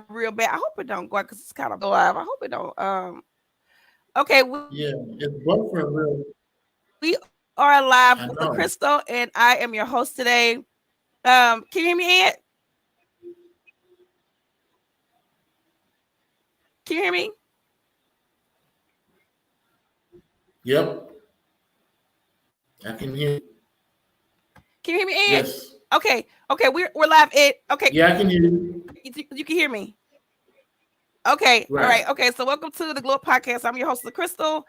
real bad. I hope it don't go out because it's kind of live. I hope it don't. Okay, Yeah, it's buffering real. we are live I with the know. Crystal, and I am your host today. Can you hear me, Ed? Can you hear me? Yep, I can hear you. Can you hear me, Ed? Yes. Okay, we're live, Ed. Okay, Yeah, I can hear you. you can hear me. Okay, all Right. right. Okay, so welcome to the Glow Podcast. I'm your host, the Crystal,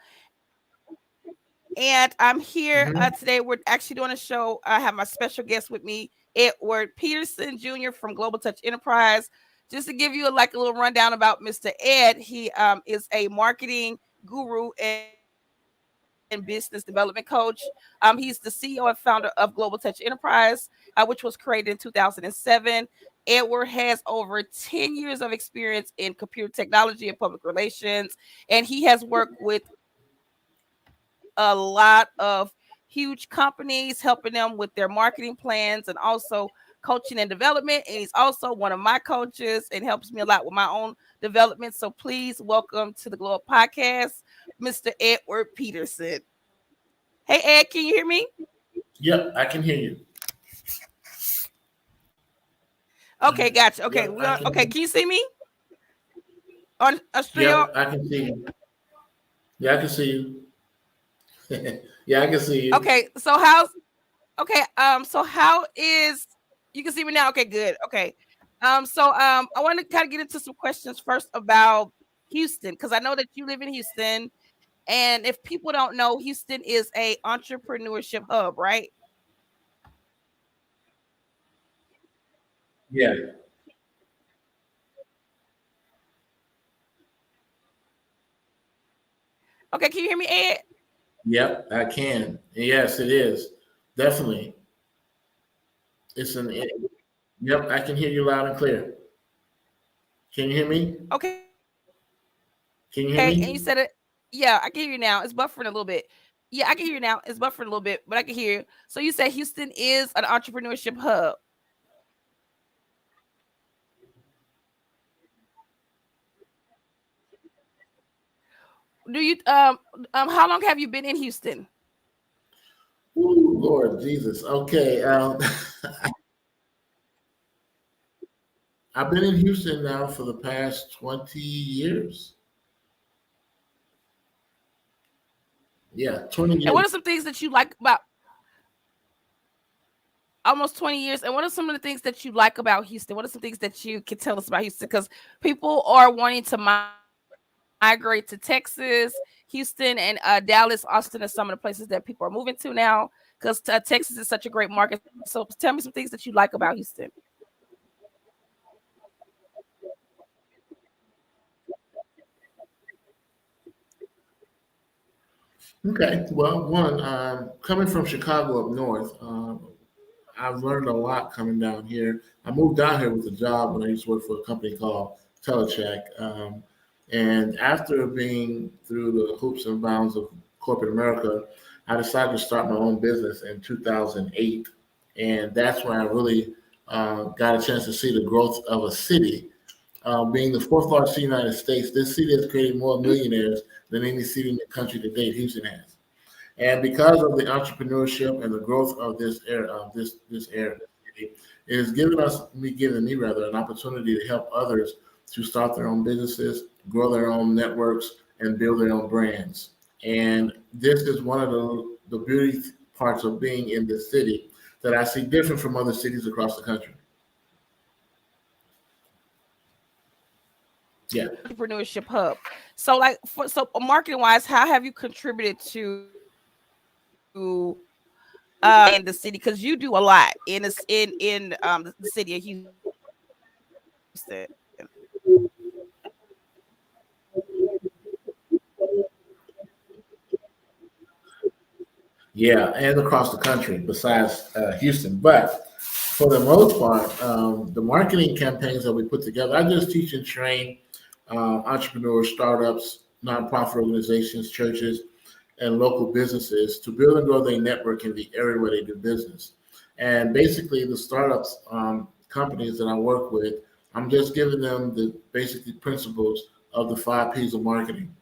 and I'm here Hmm. today. We're actually doing a show. I have my special guest with me, Edward Petterson Jr. from Global Touch Enterprise. Just to give you a little rundown about Mr. Ed, he is a marketing guru and business development coach. He's the CEO and founder of Global Touch Enterprise, which was created in 2007. Edward has over 10 years of experience in computer technology and public relations, and he has worked with a lot of huge companies, helping them with their marketing plans and also coaching and development. And he's also one of my coaches and helps me a lot with my own development. So please welcome to the Glow Up Podcast, Mr. Edward Petterson. Hey, Ed, can you hear me? Yep, I can hear you. Okay, gotcha. Okay, Yep, I can. okay. Can you see me on a studio? Yep, I can see you. Yeah, I can see you. Yeah, I can see you. Okay, so how's so how is you can see me now? Okay, good. Okay. I want to kind of get into some questions first about Houston because I know that you live in Houston, and if people don't know, Houston is a entrepreneurship hub, right? Yeah. Okay, can you hear me, Ed? Yep, I can. Yes, it is. Definitely. It's an. Yep, I can hear you loud and clear. Can you hear me? Okay, and you said it. Yeah, I can Can you hear hear you me? now. It's buffering a little bit. Yeah, I can hear you now. It's buffering a little bit, but I can hear you. So you said Houston is an entrepreneurship hub. Do you how long have you been in Houston? Ooh, Lord Jesus. Okay. I've been in Houston now for the past 20 years. Yeah, 20 And what years. are some things that you like about almost 20 years? And what are some of the things that you like about Houston? What are some things that you can tell us about Houston? Because people are wanting to migrate to Texas, Houston, and Dallas, Austin are some of the places that people are moving to now because Texas is such a great market. So tell me some things that you like about Houston. Okay. Well, one, coming from Chicago up north, I've learned a lot coming down here. I moved down here with a job when I used to work for a company called Telecheck. And after being through the hoops and bounds of corporate America, I decided to start my own business in 2008. And that's when I really got a chance to see the growth of a city. Being the fourth largest city in the United States, this city has created more millionaires than any city in the country to date. Houston has. And because of the entrepreneurship and the growth of this area, it has given me rather an opportunity to help others to start their own businesses, grow their own networks, and build their own brands. And this is one of the beauty parts of being in this city that I see different from other cities across the country. Yeah. Entrepreneurship hub. So like so marketing wise, how have you contributed to in the city? Because you do a lot in this in the city of Houston. Yeah, and across the country besides Houston. But for the most part, the marketing campaigns that we put together, I just teach and train entrepreneurs, startups, nonprofit organizations, churches, and local businesses to build and grow their network in the area where they do business. And basically, the startups companies that I work with, I'm just giving them the basic principles of the 5 P's of marketing,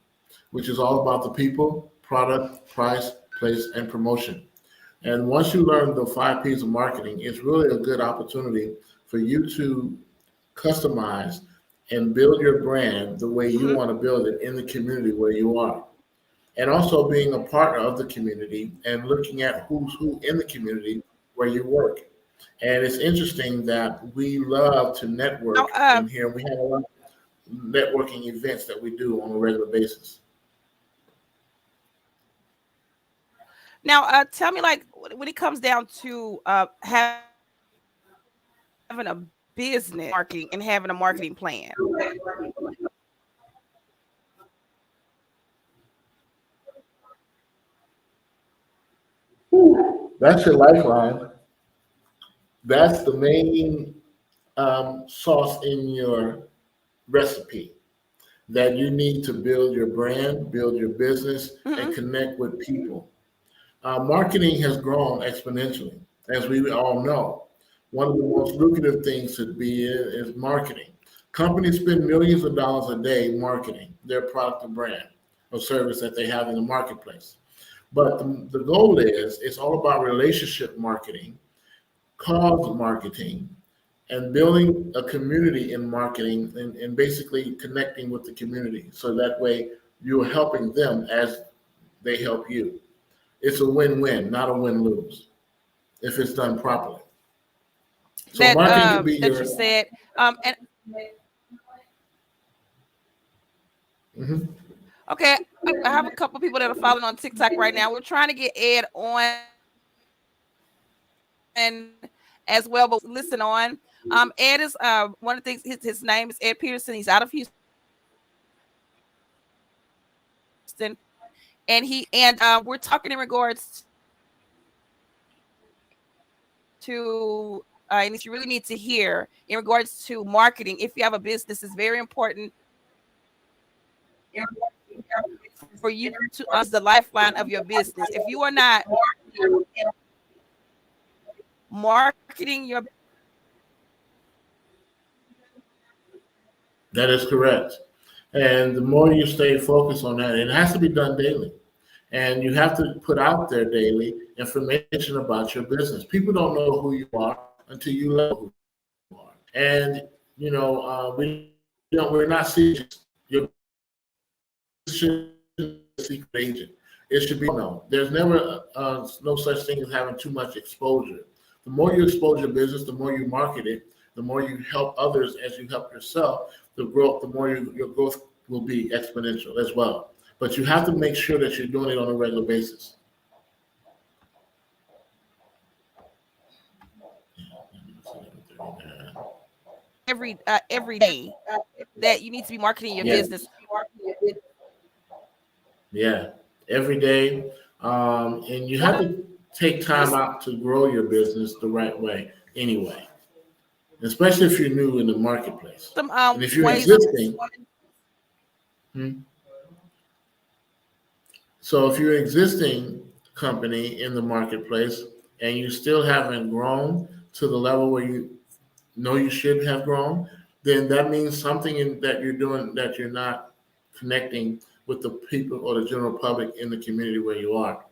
which is all about the people, product, price, place, and promotion. And once you learn the 5 P's of marketing, it's really a good opportunity for you to customize and build your brand the way you Hmm. want to build it in the community where you are. And also being a partner of the community and looking at who's who in the community where you work. And it's interesting that we love to Now, network in here. We have a lot of networking events that we do on a regular basis. tell me, like, when it comes down to having a business, marketing, and having a marketing plan. That's your lifeline. That's the main sauce in your recipe that you need to build your brand, build your business, and Hmm. connect with people. Marketing has grown exponentially, as we all know. One of the most lucrative things to be in is marketing. Companies spend millions of dollars a day marketing their product or brand or service that they have in the marketplace. But the goal is it's all about relationship marketing, cause marketing, and building a community in marketing and basically connecting with the community. So that way you're helping them as they help you. It's a win-win, not a win-lose if it's done properly. So That marketing could be that you your. said. And Mhm. okay, I have a couple people that are following on TikTok right now. We're trying to get Ed on as well, but listen on. Ed is one of the things. His name is Ed Peterson. He's out of Houston, and we're talking in regards to and if you really need to hear in regards to marketing. If you have a business, it's very important for you to the lifeline of your business. If you are not marketing your That is correct. And the more you stay focused on that, it has to be done daily. And you have to put out there daily information about your business. People don't know who you are until you let them know who you are. And we're not secret. Your business shouldn't be a secret agent. It should be known. There's never no such thing as having too much exposure. The more you expose your business, the more you market it, the more you help others as you help yourself. The more your growth will be exponential as well. But you have to make sure that you're doing it on a regular basis. every day that you need to be marketing your Yeah, business. yeah, every day. And you have to take time Just out to grow your business the right way anyway, especially if you're new in the marketplace. some And if you're ways. existing, hmm, so if you're an existing company in the marketplace and you still haven't grown to the level where you know you should have grown, then that means something that you're doing that you're not connecting with the people or the general public in the community where you are.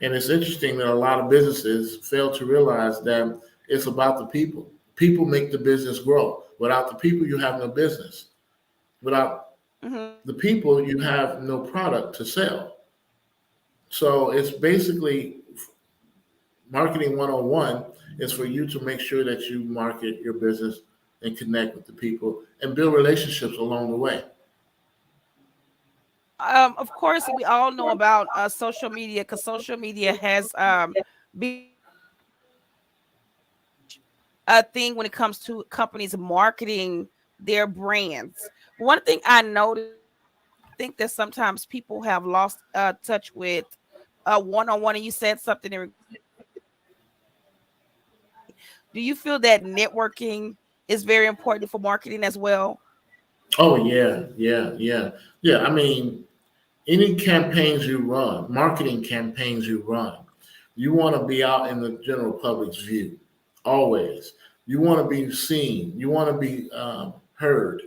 And it's interesting that a lot of businesses fail to realize that it's about the people. People make the business grow. Without the people, you have no business. Without Mhm. the people, you have no product to sell. So it's basically marketing 101 is for you to make sure that you market your business and connect with the people and build relationships along the way. Of course, we all know about social media because social media has been a thing when it comes to companies marketing their brands. One thing I noticed, I think that sometimes people have lost touch with one-on-one, and you said something. Do you feel that networking is very important for marketing as well? Oh yeah, yeah, yeah, yeah. I mean, any campaigns you run, marketing campaigns you run, you want to be out in the general public's view always. You want to be seen. You want to be heard.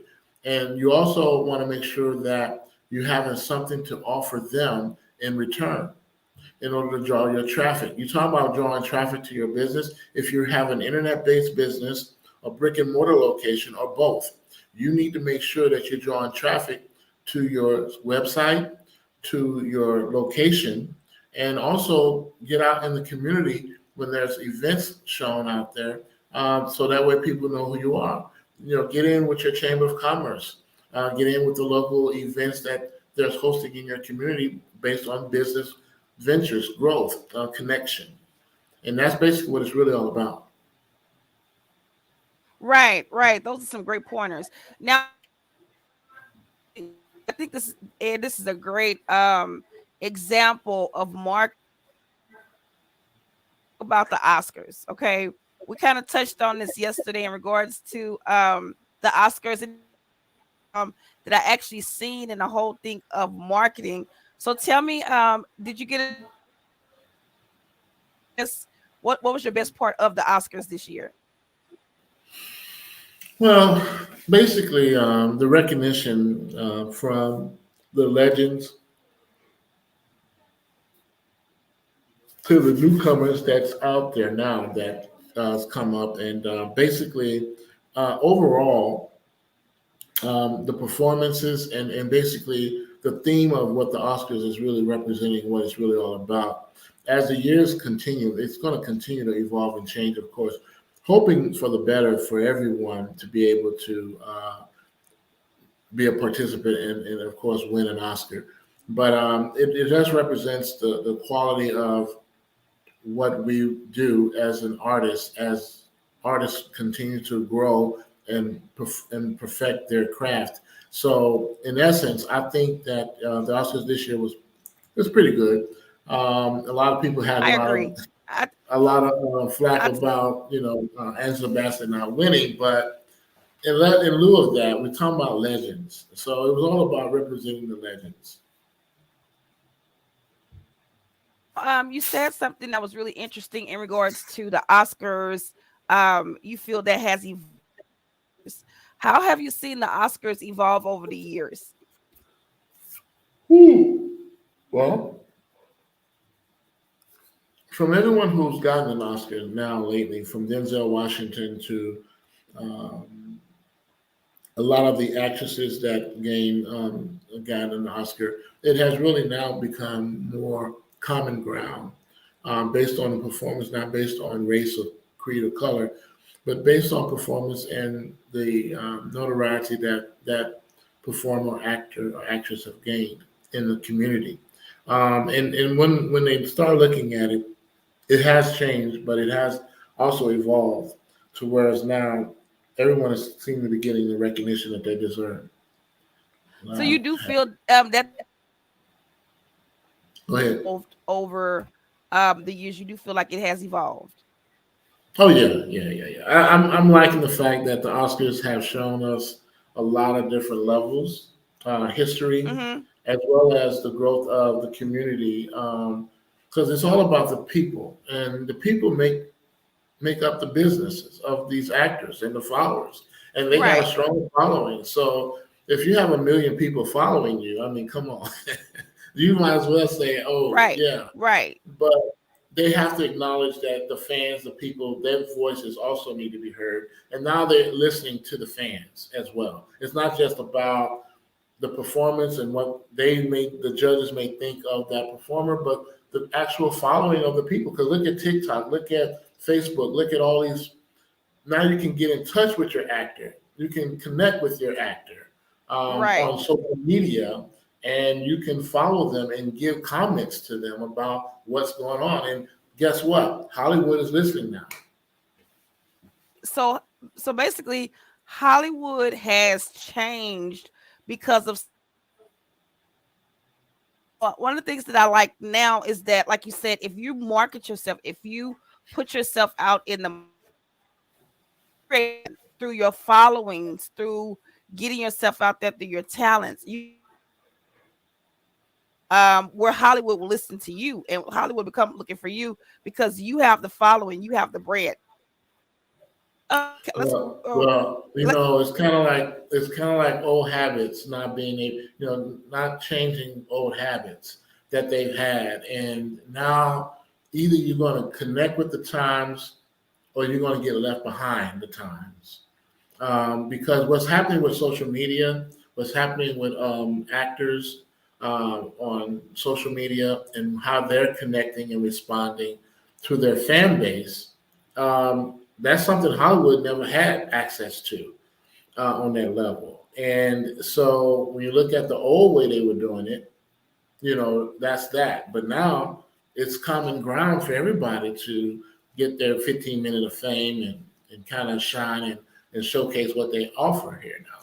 And you also want to make sure that you're having something to offer them in return in order to draw your traffic. You talk about drawing traffic to your business. If you have an internet-based business, a brick and mortar location, or both, you need to make sure that you're drawing traffic to your website, to your location, and also get out in the community when there's events shown out there, so that way people know who you are. Get in with your chamber of commerce, get in with the local events that there's hosting in your community based on business ventures, growth, connection. And that's basically what it's really all about. Right, right. Those are some great pointers. Now, I think this is a great example of mark about the Oscars. Okay, we kind of touched on this yesterday in regards to the Oscars and that I actually seen in the whole thing of marketing. So tell me, did you get this? What was your best part of the Oscars this year? Well, basically, the recognition from the legends to the newcomers that's out there now that has come up, and basically, overall, the performances and basically the theme of what the Oscars is really representing, what it's really all about. As the years continue, it's going to continue to evolve and change, of course, hoping for the better for everyone to be able to be a participant and of course, win an Oscar. But it just represents the quality of what we do as an artist, as artists continue to grow and perfect their craft. So, in essence, I think that the Oscars this year was pretty good. A lot of people had I agree. I, flack I about Angela Bassett not winning, but in lieu of that, we're talking about legends. So it was all about representing the legends. you said something that was really interesting in regards to the Oscars. You feel that has evolved. How have you seen the Oscars evolve over the years? Well, from everyone who's gotten an Oscar now lately, from Denzel Washington to um, a lot of the actresses that got an Oscar, it has really now become more common ground, based on performance, not based on race or creed or color, but based on performance and the notoriety that performer, actor, or actress have gained in the community. And when they start looking at it, it has changed, but it has also evolved to whereas now everyone is seeming to be getting the recognition that they deserve. So you Um, do feel that Go ahead. evolved over the years. You do feel like it has evolved. Oh yeah, yeah, yeah, yeah. I'm liking the fact that the Oscars have shown us a lot of different levels, history, Hmm. as well as the growth of the community. Because it's all about the people, and the people make up the businesses of these actors and the followers, and they got a Right, strong following. So if you have a million people following you, I mean, come on, you might as well say, "Oh right, yeah." right. But they have to acknowledge that the fans, the people, their voices also need to be heard, and now they're listening to the fans as well. It's not just about the performance and what the judges may think of that performer, but the actual following of the people. Because look at TikTok, look at Facebook, look at all these. Now you can get in touch with your actor. You can connect with your actor Right. on social media, and you can follow them and give comments to them about what's going on. And guess what? Hollywood is listening now. So so basically Hollywood has changed because of one of the things that I like now is that, like you said, if you market yourself, if you put yourself out in the through your followings, through getting yourself out there through your talents, you where Hollywood will listen to you and Hollywood become looking for you because you have the following, you have the bread. Let's it's kind of like old habits not being able, not changing old habits that they've had, and now either you're going to connect with the times or you're going to get left behind the times. Because what's happening with social media, what's happening with actors on social media, and how they're connecting and responding to their fan base, that's something Hollywood never had access to on that level. And so when you look at the old way they were doing it, that's that. But now it's common ground for everybody to get their 15 minute of fame and kind of shine and showcase what they offer here now.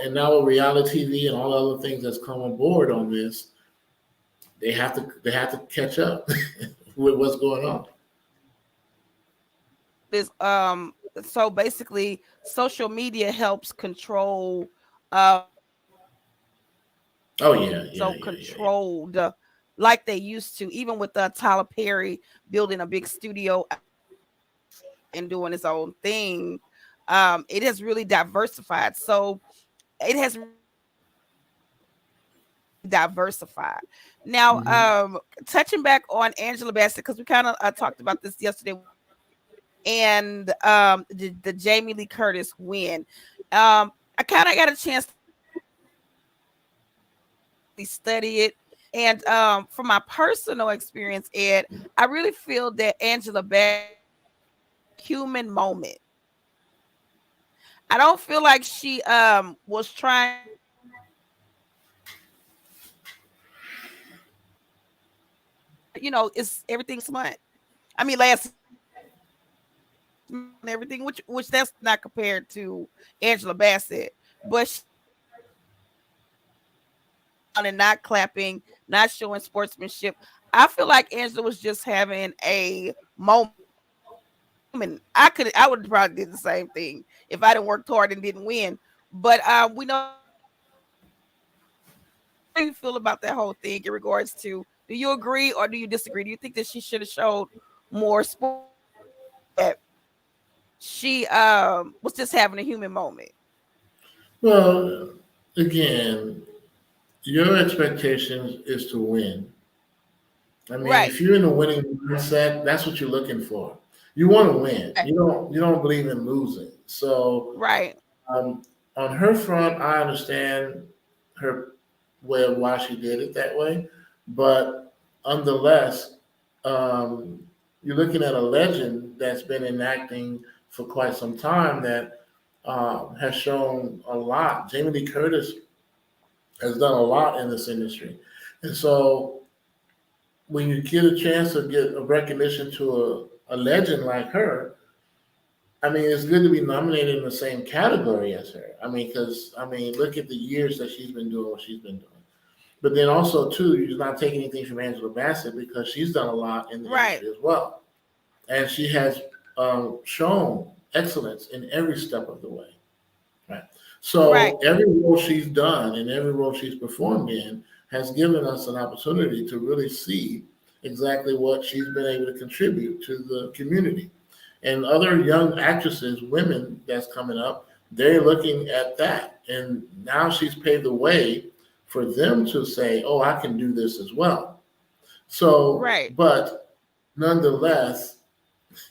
And now with reality TV and all the other things that's come on board on this, they have to catch up with what's going on. this so basically social media helps control uh Oh yeah, yeah, so yeah, yeah, yeah. controlled like they used to, even with Tyler Perry building a big studio and doing his own thing. It has really diversified. So it has diversified. Now, Hmm. touching back on Angela Bassett, because we kind of talked about this yesterday, and the Jamie Lee Curtis win. I kind of got a chance to study it. And from my personal experience, Ed, I really feel that Angela Bassett human moment. I don't feel like she was trying, it's everything's month. I mean last and everything, which that's not compared to Angela Bassett, but she, and not clapping, not showing sportsmanship. I feel like Angela was just having a moment. I would probably did the same thing if I didn't work hard and didn't win. But we know how you feel about that whole thing in regards to, do you agree or do you disagree? Do you think that she should have showed more sport, that she was just having a human moment? Well, again, your expectation is to win. I mean, Right. if you're in a winning mindset, that's what you're looking for. You want to win. Right. You don't believe in losing. So Right. um, on her front, I understand her way of why she did it that way, but nonetheless, um, you're looking at a legend that's been enacting for quite some time that has shown a lot. Jamie Lee Curtis has done a lot in this industry, and so when you get a chance to get a recognition to a legend like her, I mean, it's good to be nominated in the same category as her. I mean, because I mean, look at the years that she's been doing what she's been doing. But then also too, you're not taking anything from Angela Bassett because she's done a lot in the Right. industry as well, and she has shown excellence in every step of the way. Right. Right. So every role she's done and every role she's performed in has given us an opportunity to really see exactly what she's been able to contribute to the community. And other young actresses, women that's coming up, they're looking at that. And now she's paved the way for them to say, oh, I can do this as well. So, Right. but nonetheless,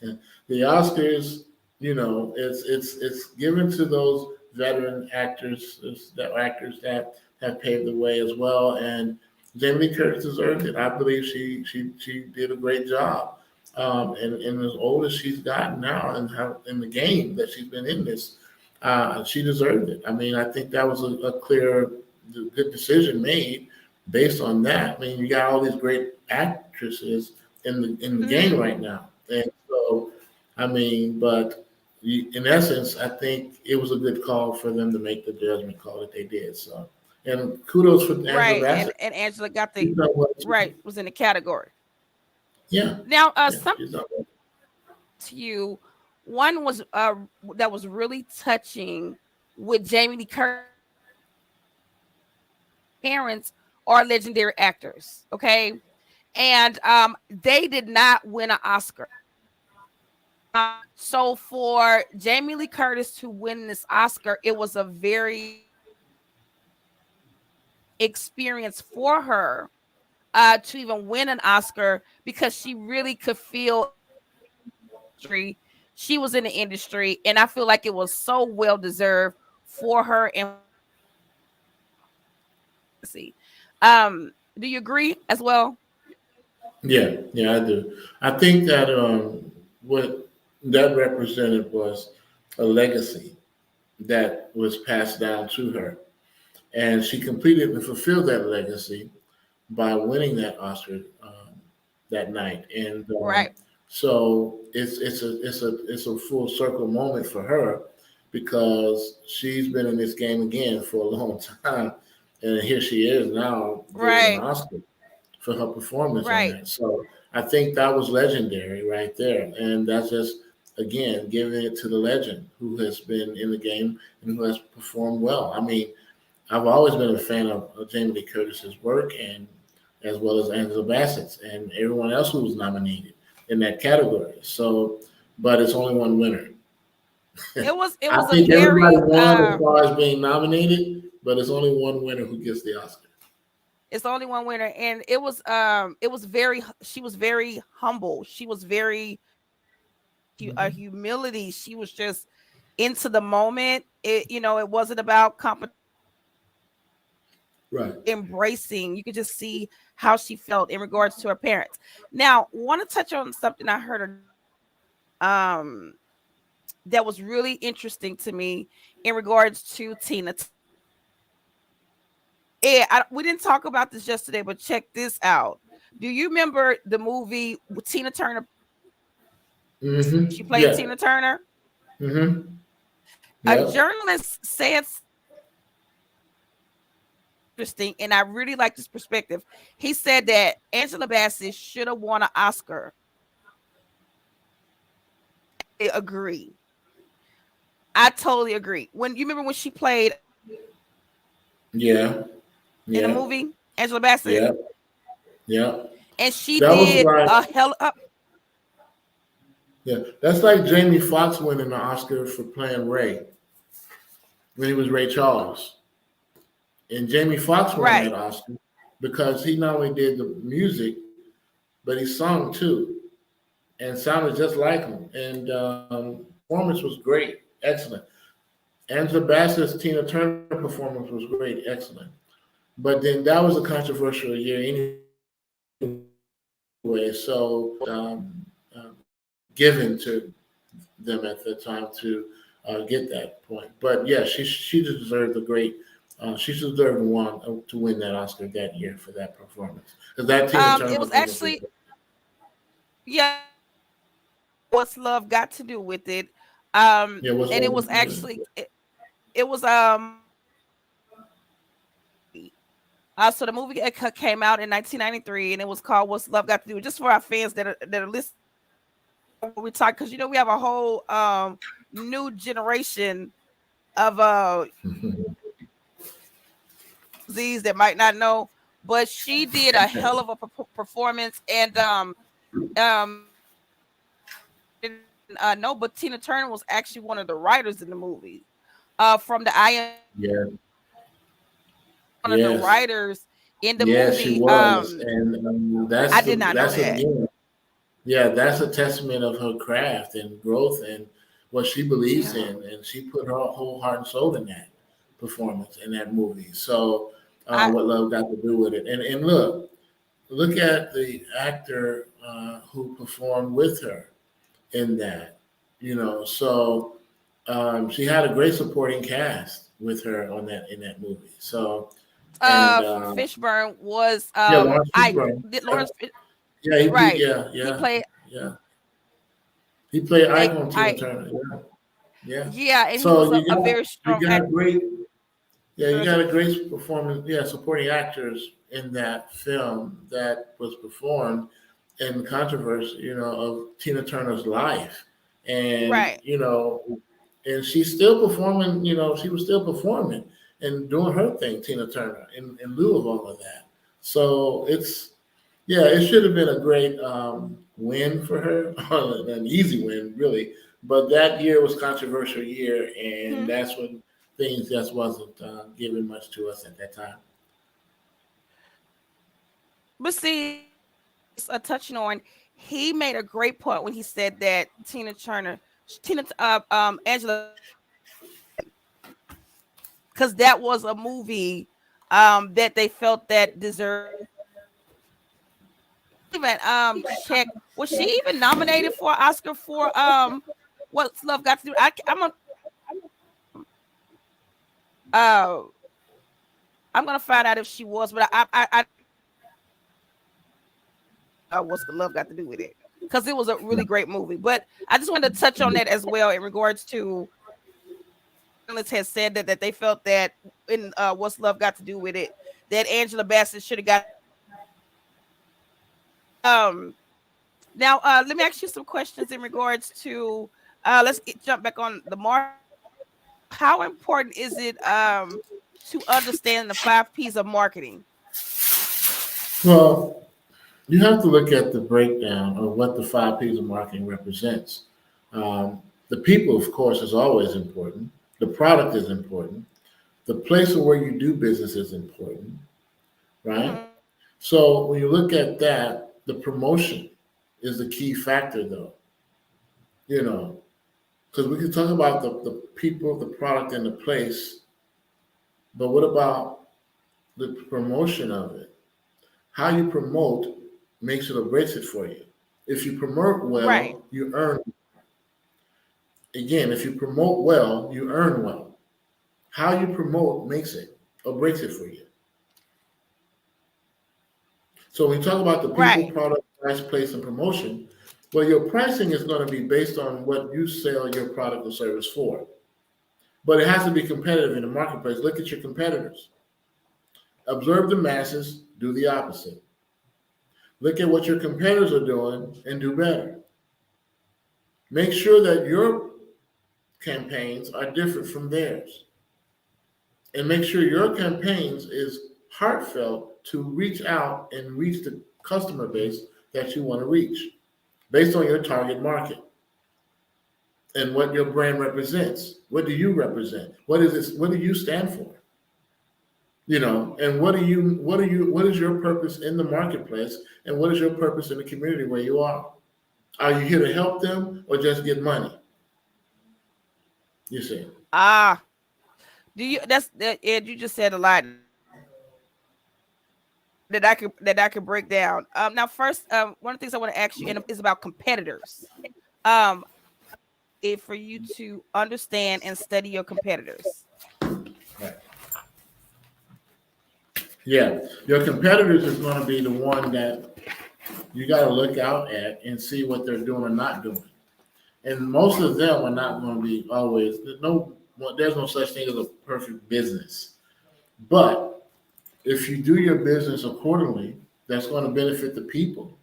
the Oscars, it's given to those veteran actors that have paved the way as well. And Jamie Lee Curtis deserved it. I believe she did a great job. And as old as she's gotten now and how in the game that she's been in this, she deserved it. I mean, I think that was a clear, good decision made based on that. I mean, you got all these great actresses in the game Hmm. right now, and so I mean, but in essence, I think it was a good call for them to make the judgment call that they did. So, and kudos for Angela Right. Bassett. And Angela got She's the done well too. right, was in the category. Yeah, Now, yeah, some she's done well. to you, one was that was really touching with Jamie Lee Curtis. Parents are legendary actors, okay? And they did not win an Oscar. So for Jamie Lee Curtis to win this Oscar, it was a very experience for her to even win an Oscar because she really could feel she was in the industry, and I feel like it was so well deserved for her. And see, do you agree as well? Yeah, I do. I think that what that represented was a legacy that was passed down to her, and she completed and fulfilled that legacy by winning that Oscar that night. And Right, so it's a full circle moment for her because she's been in this game again for a long time, and here she is now getting an right, Oscar for her performance on right. that. So I think that was legendary right there, and that's just again giving it to the legend who has been in the game and who has performed well. I mean, I've always been a fan of Jamie Lee Curtis's work, and as well as Angela Bassett's and everyone else who was nominated in that category. So, but it's only one winner. It I was a think everybody very won as far as being nominated, but it's only one winner who gets the Oscar. it's only one winner, and it was very she was very humble. She was very a Hmm. humility. She was just into the moment. It wasn't about competition. Right. Embracing. You could just see how she felt in regards to her parents. Now, want to touch on something I heard that was really interesting to me in regards to Tina. We didn't talk about this yesterday, but check this out. Do you remember the movie with Tina Turner? She played Yeah. Tina Turner. Hmm. A Yep. journalist said interesting, and I really like this perspective. He said that Angela Bassett should have won an Oscar. I agree. I totally agree. When you remember when she played Yeah. in the Yeah. movie, Angela Bassett, Yeah. Yeah. and she That was did like a hell up. yeah. That's like Jamie Foxx winning the Oscar for playing Ray when he was Ray Charles. And Jamie Foxx won that Right. Oscar because he not only did the music, but he sung too and sounded just like him. And performance was great, excellent. Angela Bassett's Tina Turner performance was great, excellent. But then that was a controversial year anyway, so given to them at the time to get that point. But yeah, she deserved a great. She deserved one to win that Oscar that year for that performance because that Tina Turner It was performance was. actually, yeah. What's love got to do with it? Yeah, what's And it one? was actually it was so the movie came out in 1993, and it was called "What's Love Got to Do with It?" Just for our fans that are listening, we talk because we have a whole new generation of Z's that might not know, but she did a hell of a performance, and um no, but Tina Turner was actually one of the writers in the movie. From the I Yeah. One of the Yes. writers in the Yes, she movie. was, and I did not know that's that. again, yeah, that's a testament of her craft and growth and what she believes Yeah. in, and she put her whole heart and soul in that performance in that movie. So, I what love got to do with it? And look at the actor who performed with her in that. So she had a great supporting cast with her on that in that movie. So, and Fishburne was yeah, Lawrence I Fishburne. did Yeah, Lawrence yeah, right. yeah, He yeah, played yeah. He played a Ike on Tina I Turner. Yeah, yeah. yeah, and he So was a very you strong got great you actor. got a great performance. Yeah, supporting actors in that film that was performed in controversy. Of Tina Turner's life, and Right. and she's still performing. She was still performing and doing her thing, Tina Turner, in lieu of all of that. So Yeah, it should have been a great win for her, an easy win, really. But that year was controversial year, and Mhm. that's when things just wasn't giving much to us at that time. But see, touching on, he made a great point when he said that Angela, because that was a movie that they felt that deserved. Even check, was she even nominated for an Oscar for What's Love Got to Do? I'm a uh I'm gonna find out if she was, but what's love got to do with it? Because it was a really great movie. But I just wanted to touch on that as well in regards to journalists has said that they felt that in what's love got to do with it, that Angela Bassett should have got um now let me ask you some questions in regards to jump back on the mark. How important is it to understand the 5 P's of marketing? Well, you have to look at the breakdown of what the 5 P's of marketing represents. The people, of course, is always important. The product is important. The place of where you do business is important, right? Mm-hmm. So when you look at that, the promotion is the key factor, though. You know, because we can talk about the people, the product, and the place, but what about the promotion of it? How you promote makes it or breaks it for you. If you promote Right, well, you earn. Again, if you promote well, you earn well. How you promote makes it or breaks it for you. So when you talk about the people, right, product, price, place, and promotion, well, your pricing is going to be based on what you sell your product or service for. But it has to be competitive in the marketplace. Look at your competitors. Observe the masses, do the opposite. Look at what your competitors are doing and do better. Make sure that your campaigns are different from theirs. And make sure your campaigns is heartfelt to reach out and reach the customer base that you want to reach based on your target market and what your brand represents. What do you represent? What is this? What do you stand for? And what is your purpose in the marketplace and what is your purpose in the community where you are? Are you here to help them or just get money? You see. ah, do you that's that Ed, you just said a lot that I could break down. Now first, one of the things I want to ask you is about competitors. Um, it for you to understand and study your competitors. Right. Yeah. Your competitors is going to be the one that you got to look out at and see what they're doing or not doing. And most of them are not going to be always. There's no such thing as a perfect business. But if you do your business accordingly, that's going to benefit the people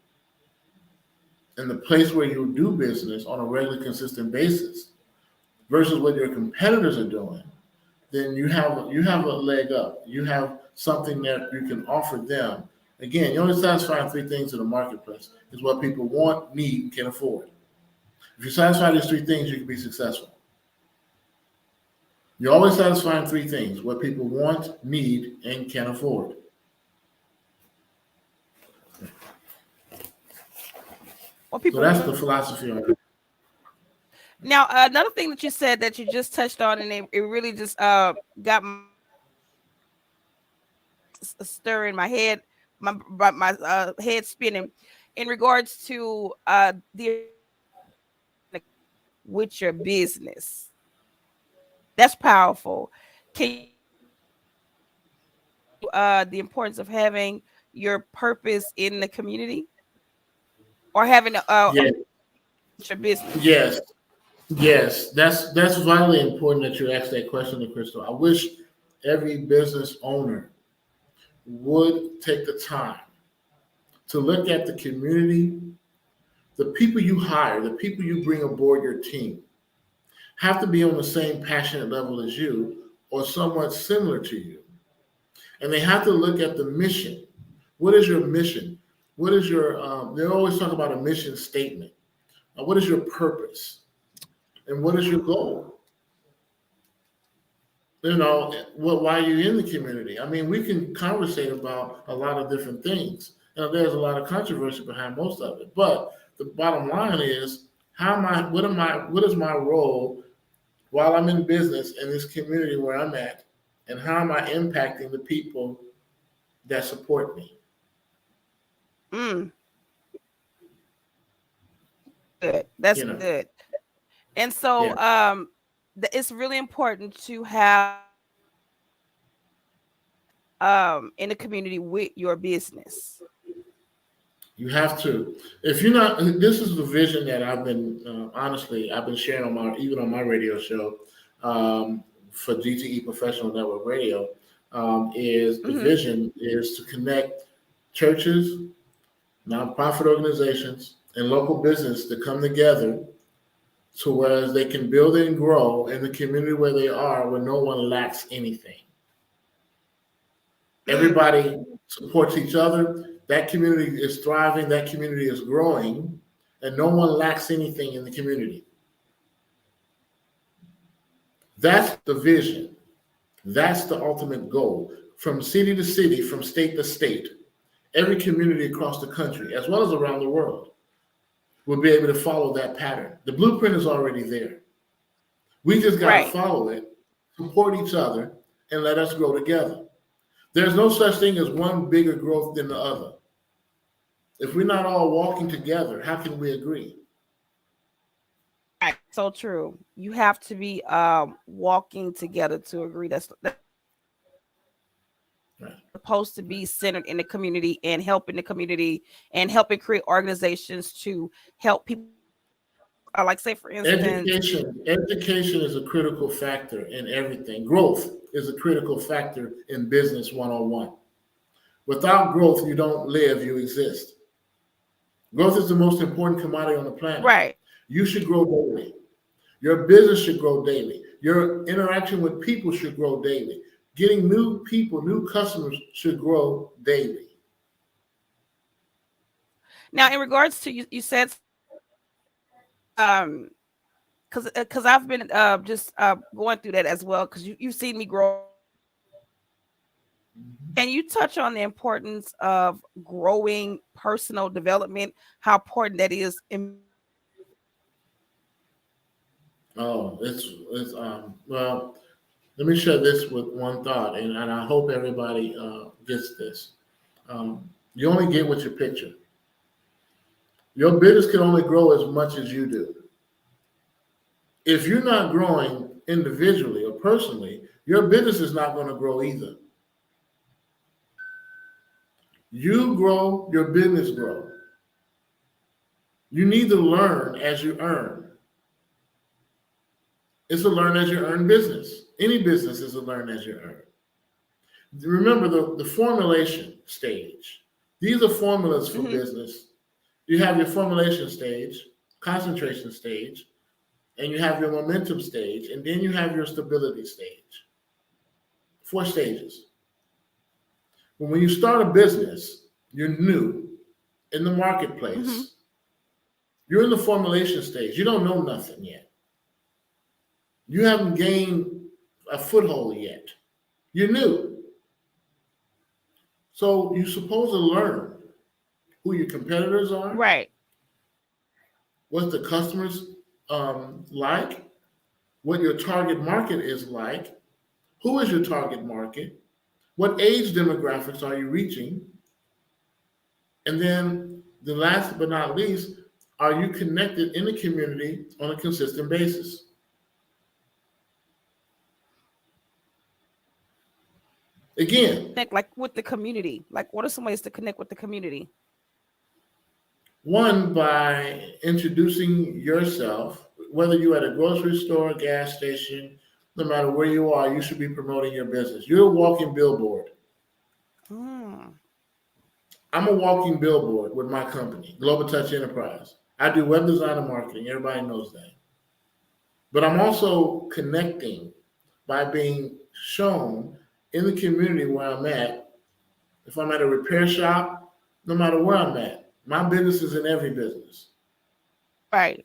and the place where you do business on a regular, consistent basis versus what your competitors are doing. Then you have a leg up. You have something that you can offer them. Again, you only satisfy 3 things in the marketplace: is what people want, need, and can afford. If you satisfy these 3 things, you can be successful. You're always satisfying 3 things: what people want, need, and can afford. What So people that's the want. philosophy on it. Now, another thing that you said that you just touched on, and it really just got stir in my head, my head spinning, in regards to the with your business. That's powerful. Can you the importance of having your purpose in the community or having a Yeah, your business? yes, yes. That's vitally important that you ask that question to Crystal. I wish every business owner would take the time to look at the community, the people you hire, the people you bring aboard your team have to be on the same passionate level as you or somewhat similar to you. And they have to look at the mission. What is your mission? What is your? They always talk about a mission statement. What is your purpose, and what is your goal? Why are you in the community? I mean, we can conversate about a lot of different things. There's a lot of controversy behind most of it, but the bottom line is, how am I? What am I? What is my role while I'm in business in this community where I'm at, and how am I impacting the people that support me? Mm, good. That's You know, good. And so yeah, it's really important to have in the community with your business. you have to. If you're not, this is the vision that I've been honestly, I've been sharing on my even on my radio show for GTE Professional Network Radio. Is the Hmm. vision is to connect churches, nonprofit organizations, and local business to come together to whereas they can build and grow in the community where they are, where no one lacks anything. Mm. Everybody supports each other. That community is thriving. That community is growing, and no one lacks anything in the community. That's the vision. That's the ultimate goal. From city to city, from state to state, every community across the country, as well as around the world, will be able to follow that pattern. The blueprint is already there. We just got to Right. follow it, support each other, and let us grow together. There's no such thing as one bigger growth than the other. If we're not all walking together, how can we agree? Right. So true. You have to be walking together to agree. That's Right. supposed to be centered in the community and helping the community and helping create organizations to help people. Like say for instance, Education is a critical factor in everything. Growth is a critical factor in business 101. Without growth, you don't live, you exist. Growth is the most important commodity on the planet. right. You should grow daily. Your business should grow daily. Your interaction with people should grow daily. Getting new people, new customers should grow daily. Now, in regards to you said um because I've been just going through that as well because you've seen me grow. And you touch on the importance of growing personal development, how important that is in. Oh, it's well. Let me share this with one thought, and I hope everybody gets this. You only get what you picture. Your business can only grow as much as you do. If you're not growing individually or personally, your business is not going to grow either. You grow, your business grow. You need to learn as you earn. It's a learn as you earn business. Any business is a learn as you earn. Remember the formulation stage. These are formulas for Mhm. business. You have your formulation stage, concentration stage, and you have your momentum stage, and then you have your stability stage. 4 stages. But when you start a business, you're new in the Mhm. marketplace. You're in the formulation stage. You don't know nothing yet. You haven't gained a foothold yet. You're new. So you're supposed to learn who your competitors are, Right. what the customers like, what your target market is like, who is your target market, what age demographics are you reaching, and then the last but not least, are you connected in the community on a consistent basis? Again, Connect like with the community. Like what are some ways to connect with the community? one, by introducing yourself, whether you're at a grocery store, gas station, no matter where you are, you should be promoting your business. You're a walking billboard. Mm. I'm a walking billboard with my company, Global Touch Enterprise. I do web design and marketing. Everybody knows that. But I'm also connecting by being shown in the community where I'm at. If I'm at a repair shop, no matter where I'm at. My business is in every business, Right.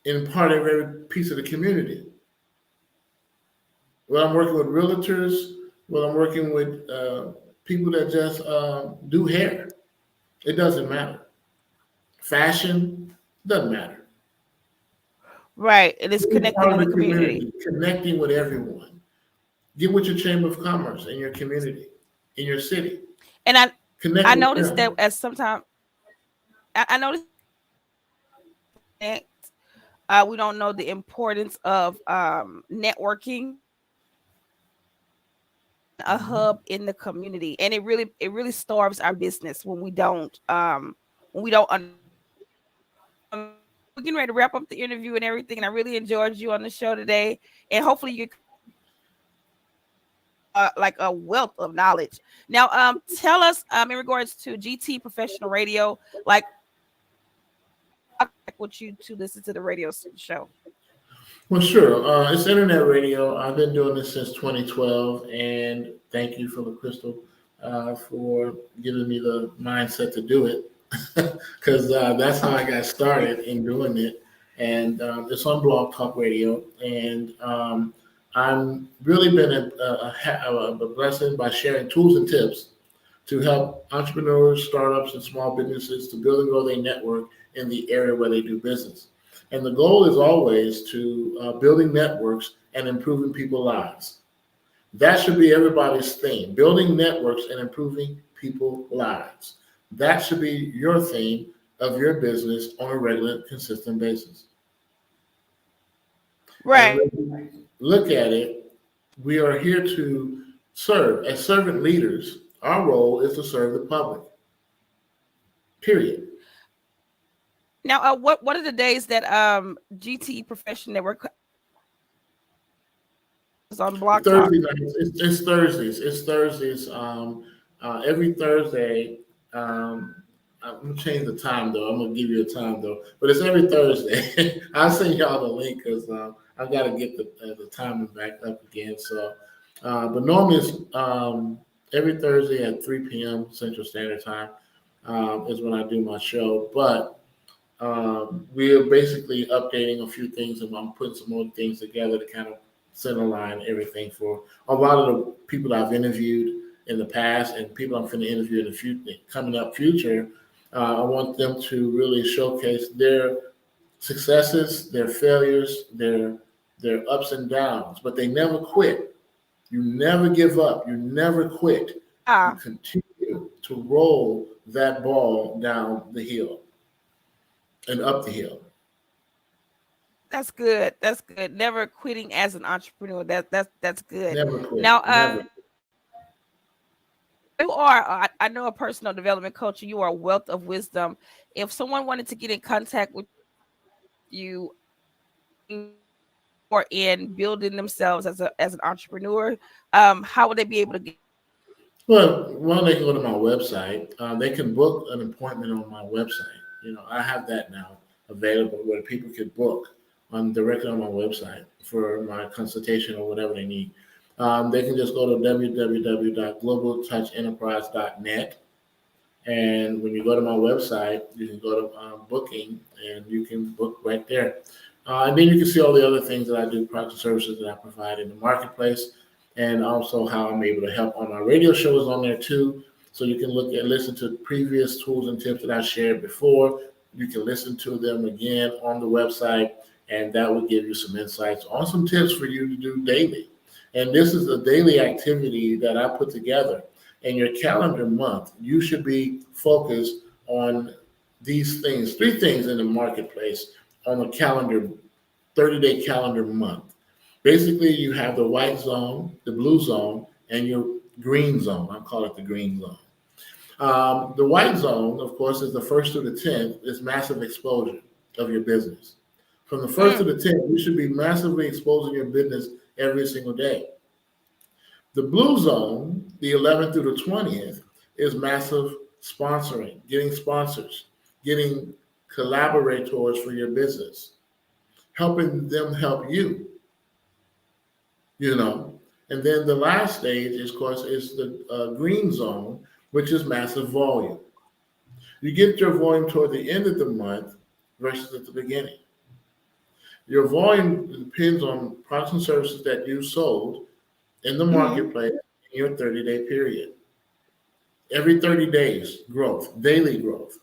in part of every piece of the community. Whether I'm working with realtors, whether I'm working with people that just do hair, it doesn't matter. Fashion doesn't matter. Right. It is Being connecting part in of the the community. community, connecting with everyone. Get with your chamber of commerce in your community, in your city. And I Connect with noticed that them. as sometimes I noticed that we don't know the importance of networking, a Mhm. hub in the community, and it really starves our business when we don't we're getting ready to wrap up the interview and everything, and I really enjoyed you on the show today, and hopefully you like a wealth of knowledge. Now tell us in regards to GT Professional Radio, like what you to listen to the radio show. Well, sure. It's internet radio. I've been doing this since 2012, and thank you, Philip Crystal, for giving me the mindset to do it, because that's how I got started in doing it. And it's on Blog Talk Radio, and I'm really been a blessing by sharing tools and tips to help entrepreneurs, startups, and small businesses to build and grow their network in the area where they do business. And the goal is always to building networks and improving people's lives. That should be everybody's theme, building networks and improving people's lives. That should be your theme of your business on a regular, consistent basis. And Right. when you look at it, we are here to serve. As servant leaders, our role is to serve the public, period. Now what are the days that GT Professional Network is on Blog Talk? Thursday nights. It's Thursdays. It's Thursdays. Every Thursday. Um, I'm gonna change the time though. I'm gonna give you a time though, but it's every Thursday. I'll send y'all the link because I've got to get the timing back up again. So, but normally it's every Thursday at 3 p.m. Central Standard Time is when I do my show. But we're basically updating a few things, and I'm putting some more things together to kind of center line everything for a lot of the people I've interviewed in the past and people I'm going to interview in the future, coming up future. I want them to really showcase their successes, their failures, their ups and downs, but they never quit. You never give up. You never quit. You Ah, continue to roll that ball down the hill and up the hill. that's good. That's good. Never quitting as an entrepreneur. That's good. Never Now, quit. Never. you are I know a personal development coach. You are a wealth of wisdom. If someone wanted to get in contact with you or in building themselves as an entrepreneur, how would they be able to get? Well, they can go to my website. They can book an appointment on my website. I have that now available where people can book on directly on my website for my consultation or whatever they need. They can just go to www.globaltouchenterprise.net. And when you go to my website, you can go to booking and you can book right there. And then you can see all the other things that I do, product services that I provide in the marketplace, and also how I'm able to help on my radio shows on there too. So you can look and listen to previous tools and tips that I shared before. You can listen to them again on the website, and that will give you some insights on some tips for you to do daily. And this is a daily activity that I put together. In your calendar month, you should be focused on these things, three things in the marketplace on a calendar, 30-day calendar month. Basically, you have the white zone, the blue zone, and your green zone. I call it the green zone. The white zone, of course, is the first to the 10th, is massive exposure of your business. From the first to Mm, the 10th, you should be massively exposing your business every single day. The blue zone, the 11th through the 20th, is massive sponsoring, getting sponsors, getting collaborators for your business, helping them help you, you know. And then the last stage, of course, is the green zone, which is massive volume. You get your volume toward the end of the month versus at the beginning. Your volume depends on products and services that you sold in the Hmm. marketplace in your 30-day period. Every 30 days, growth, daily growth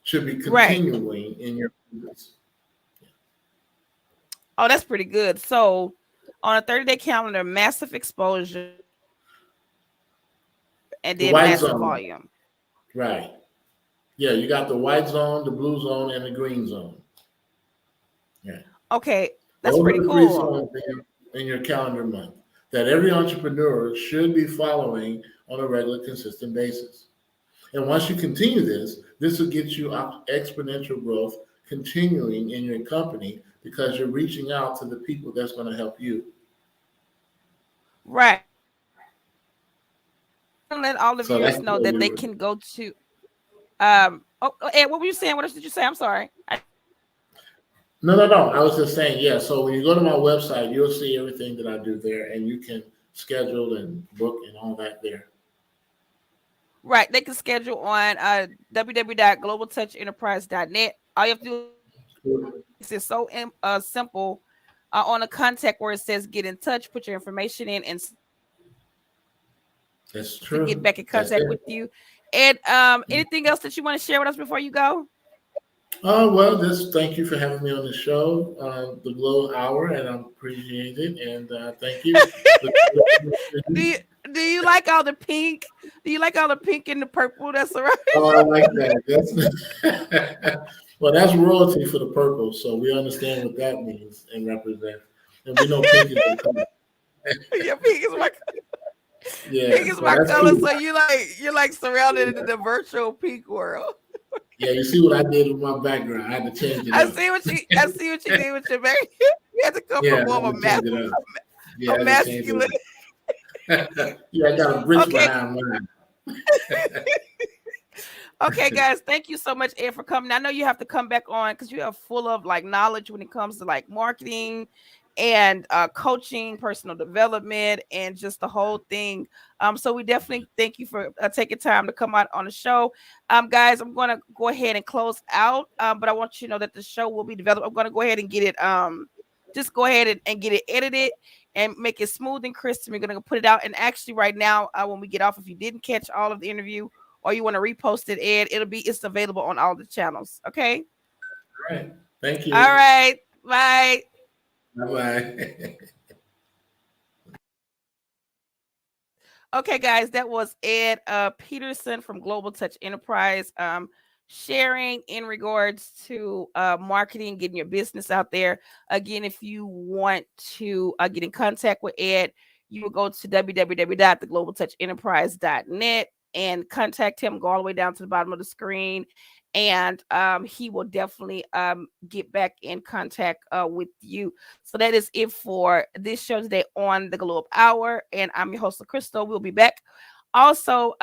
should be Right. continuing in your business. Oh, that's pretty good. So on a 30-day calendar, massive exposure and The then white massive zone, volume. right. Yeah, you got the white zone, the blue zone, and the green zone. Yeah. Okay, that's Those pretty are the three cool. zones in your calendar month that every entrepreneur should be following on a regular, consistent basis. And once you continue this, this will get you exponential growth continuing in your company because you're reaching out to the people that's going to help you. Right. And let all the So that's viewers the know way that we they were. can go to Ed, what were you saying? What else did you say? I'm sorry. No, no, no. I was just saying, yeah. So when you go to my website, you'll see everything that I do there, and you can schedule and book and all that there. Right. They can schedule on www.globaltouchenterprise.net. All you have to do is so simple. On a contact where it says get in touch, put your information in, and That's to get true. back in That's contact with it. you. And anything else that you want to share with us before you go? Well, just thank you for having me on the show, the Glow Hour, and I appreciate it. And thank you. do you do you like all the pink? Do you like all the pink and the purple that's around? Oh, I like that. That's well, that's royalty for the purple, so we understand what that means and represents, and we know pink is the color. Yeah, pink Yeah, is so my that's color. cool. So you're like surrounded in the virtual pink world. Yeah, you see what I did with my background? I had to change it up. I see what you did with your baby. You had to come Yeah, from I more had of to change it up. Yeah, a I had to change masculine. it up. Yeah, I got a bridge Okay, behind mine. okay, guys. Thank you so much, Ed, for coming. I know you have to come back on because you are full of like knowledge when it comes to like marketing and coaching, personal development, and just the whole thing. So we definitely thank you for taking time to come out on the show. Guys, I'm gonna go ahead and close out. But I want you to know that the show will be developed. I'm gonna go ahead and get it just go ahead and get it edited and make it smooth and crisp. And we're gonna put it out. And actually, right now, when we get off, if you didn't catch all of the interview or you want to repost it, Ed, it's available on all the channels. Okay. All right. Thank All you. right. Bye. Bye bye. Okay, guys, that was Ed Petterson from Global Touch Enterprise, sharing in regards to marketing, getting your business out there. Again, if you want to get in contact with Ed, you will go to www.theglobaltouchenterprise.net and contact him. Go all the way down to the bottom of the screen, and he will definitely get back in contact with you. So that is it for this show today on the Globe Hour. And I'm your host, Crystal. We'll be back. Also,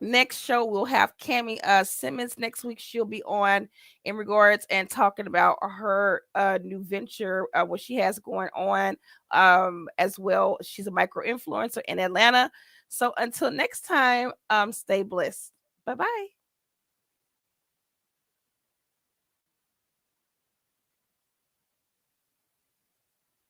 next show we'll have Cami Simmons next week. She'll be on in regards and talking about her new venture, what she has going on as well. She's a micro influencer in Atlanta. So until next time, stay blessed. Bye bye.